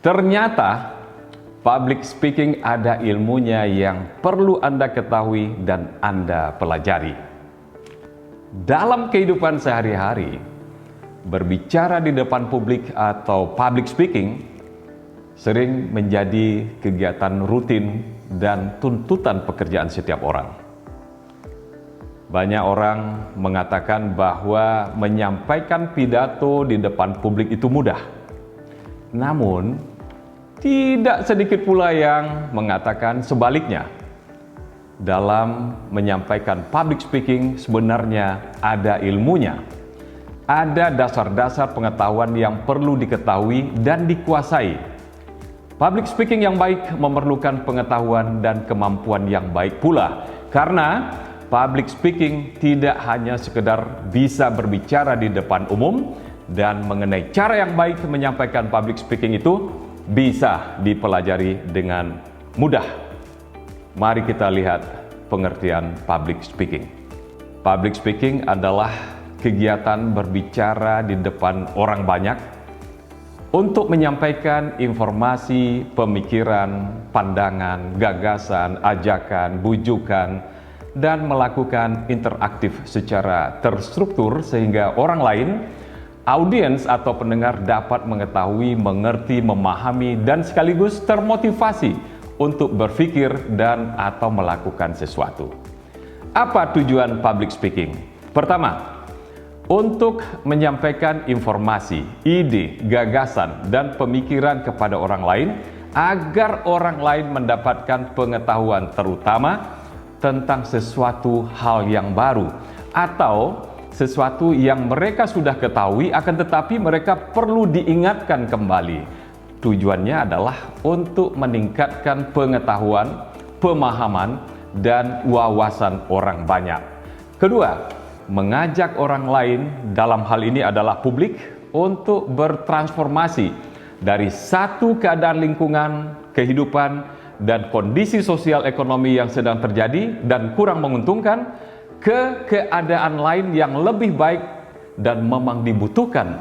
Ternyata public speaking ada ilmunya yang perlu Anda ketahui dan Anda pelajari. Dalam kehidupan sehari-hari, berbicara di depan publik atau public speaking sering menjadi kegiatan rutin dan tuntutan pekerjaan setiap orang. Banyak orang mengatakan bahwa menyampaikan pidato di depan publik itu mudah. Namun, tidak sedikit pula yang mengatakan sebaliknya. Dalam menyampaikan public speaking sebenarnya ada ilmunya. Ada dasar-dasar pengetahuan yang perlu diketahui dan dikuasai. Public speaking yang baik memerlukan pengetahuan dan kemampuan yang baik pula. Karena public speaking tidak hanya sekedar bisa berbicara di depan umum, dan mengenai cara yang baik menyampaikan public speaking itu bisa dipelajari dengan mudah. Mari kita lihat pengertian public speaking. Public speaking adalah kegiatan berbicara di depan orang banyak untuk menyampaikan informasi, pemikiran, pandangan, gagasan, ajakan, bujukan, dan melakukan interaktif secara terstruktur sehingga orang lain, audiens atau pendengar dapat mengetahui, mengerti, memahami, dan sekaligus termotivasi untuk berpikir dan atau melakukan sesuatu. Apa tujuan public speaking? Pertama, untuk menyampaikan informasi, ide, gagasan, dan pemikiran kepada orang lain agar orang lain mendapatkan pengetahuan terutama tentang sesuatu hal yang baru atau sesuatu yang mereka sudah ketahui akan tetapi mereka perlu diingatkan kembali. Tujuannya adalah untuk meningkatkan pengetahuan, pemahaman, dan wawasan orang banyak. Kedua, mengajak orang lain dalam hal ini adalah publik untuk bertransformasi dari satu keadaan lingkungan, kehidupan, dan kondisi sosial ekonomi yang sedang terjadi dan kurang menguntungkan ke keadaan lain yang lebih baik dan memang dibutuhkan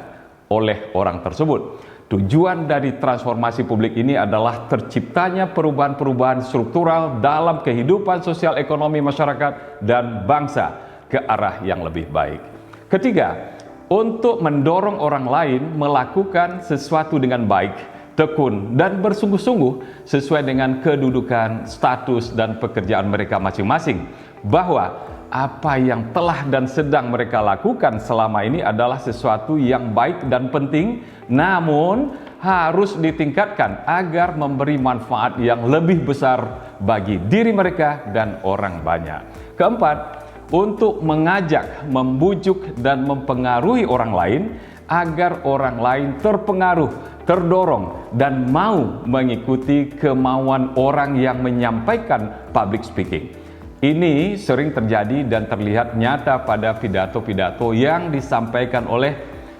oleh orang tersebut. Tujuan dari transformasi publik ini adalah terciptanya perubahan-perubahan struktural dalam kehidupan sosial ekonomi masyarakat dan bangsa ke arah yang lebih baik. Ketiga, untuk mendorong orang lain melakukan sesuatu dengan baik, tekun, dan bersungguh-sungguh sesuai dengan kedudukan, status, dan pekerjaan mereka masing-masing, bahwa apa yang telah dan sedang mereka lakukan selama ini adalah sesuatu yang baik dan penting, namun harus ditingkatkan agar memberi manfaat yang lebih besar bagi diri mereka dan orang banyak. Keempat, untuk mengajak, membujuk, dan mempengaruhi orang lain agar orang lain terpengaruh, terdorong, dan mau mengikuti kemauan orang yang menyampaikan public speaking. Ini sering terjadi dan terlihat nyata pada pidato-pidato yang disampaikan oleh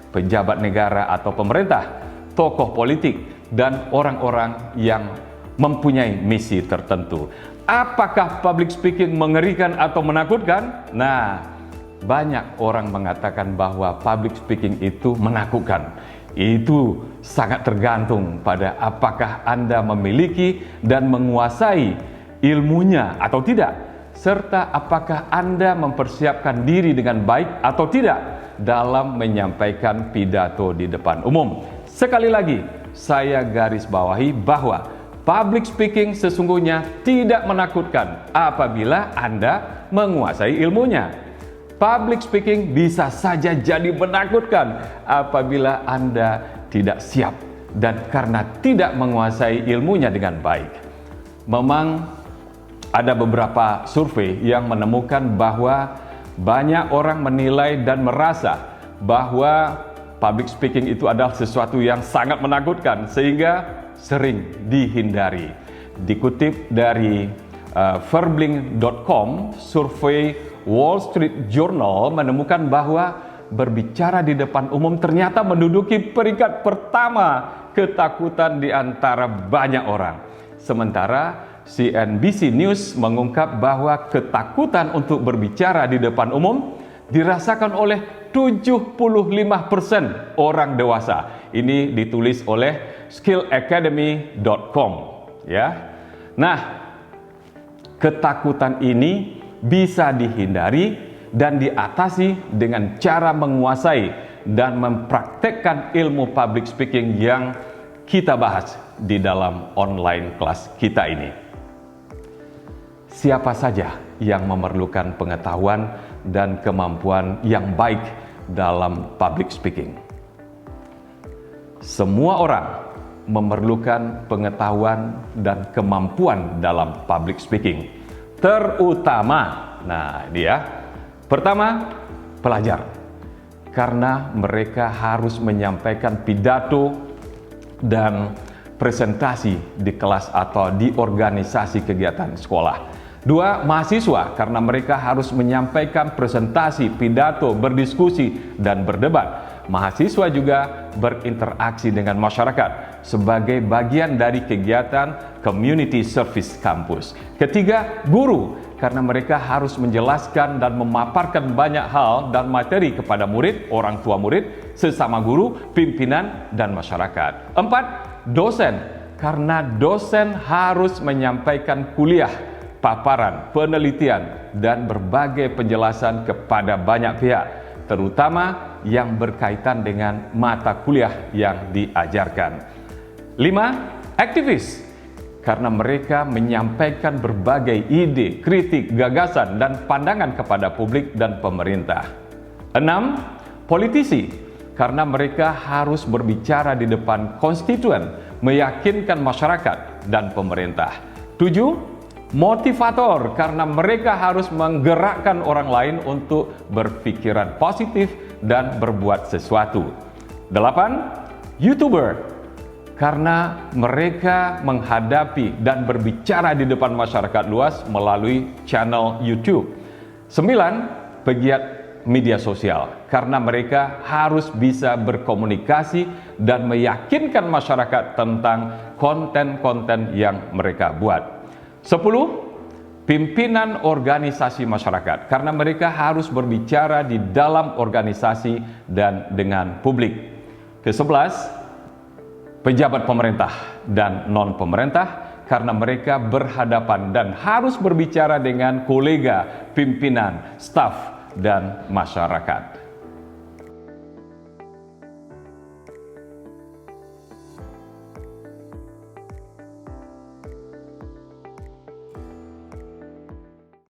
pejabat negara atau pemerintah, tokoh politik, dan orang-orang yang mempunyai misi tertentu. Apakah public speaking mengerikan atau menakutkan? Nah, banyak orang mengatakan bahwa public speaking itu menakutkan. Itu sangat tergantung pada apakah Anda memiliki dan menguasai ilmunya atau tidak, serta apakah Anda mempersiapkan diri dengan baik atau tidak dalam menyampaikan pidato di depan umum. Sekali lagi, saya garis bawahi bahwa public speaking sesungguhnya tidak menakutkan apabila Anda menguasai ilmunya. Public speaking bisa saja jadi menakutkan apabila Anda tidak siap dan karena tidak menguasai ilmunya dengan baik. Memang ada beberapa survei yang menemukan bahwa banyak orang menilai dan merasa bahwa public speaking itu adalah sesuatu yang sangat menakutkan sehingga sering dihindari. Dikutip dari Verbling.com, survei Wall Street Journal menemukan bahwa berbicara di depan umum ternyata menduduki peringkat pertama ketakutan di antara banyak orang. Sementara CNBC News mengungkap bahwa ketakutan untuk berbicara di depan umum dirasakan oleh 75% orang dewasa. Ini ditulis oleh skillacademy.com, ya. Nah, ketakutan ini bisa dihindari dan diatasi dengan cara menguasai dan mempraktekkan ilmu public speaking yang kita bahas di dalam online kelas kita ini. Siapa saja yang memerlukan pengetahuan dan kemampuan yang baik dalam public speaking? Semua orang memerlukan pengetahuan dan kemampuan dalam public speaking. Terutama, pertama, pelajar. Karena mereka harus menyampaikan pidato dan presentasi di kelas atau di organisasi kegiatan sekolah. Dua, mahasiswa, karena mereka harus menyampaikan presentasi, pidato, berdiskusi, dan berdebat. Mahasiswa juga berinteraksi dengan masyarakat sebagai bagian dari kegiatan community service kampus. Ketiga, guru, karena mereka harus menjelaskan dan memaparkan banyak hal dan materi kepada murid, orang tua murid, sesama guru, pimpinan, dan masyarakat. Empat, dosen, karena dosen harus menyampaikan kuliah, paparan, penelitian, dan berbagai penjelasan kepada banyak pihak, terutama yang berkaitan dengan mata kuliah yang diajarkan. 5. Aktivis, karena mereka menyampaikan berbagai ide, kritik, gagasan, dan pandangan kepada publik dan pemerintah. 6. Politisi, karena mereka harus berbicara di depan konstituen, meyakinkan masyarakat dan pemerintah. 7. Motivator, karena mereka harus menggerakkan orang lain untuk berpikiran positif dan berbuat sesuatu. 8. YouTuber, karena mereka menghadapi dan berbicara di depan masyarakat luas melalui channel YouTube. 9. Pegiat media sosial, karena mereka harus bisa berkomunikasi dan meyakinkan masyarakat tentang konten-konten yang mereka buat. 10. Pimpinan organisasi masyarakat, karena mereka harus berbicara di dalam organisasi dan dengan publik. Ke-11, pejabat pemerintah dan non-pemerintah, karena mereka berhadapan dan harus berbicara dengan kolega, pimpinan, staf, dan masyarakat.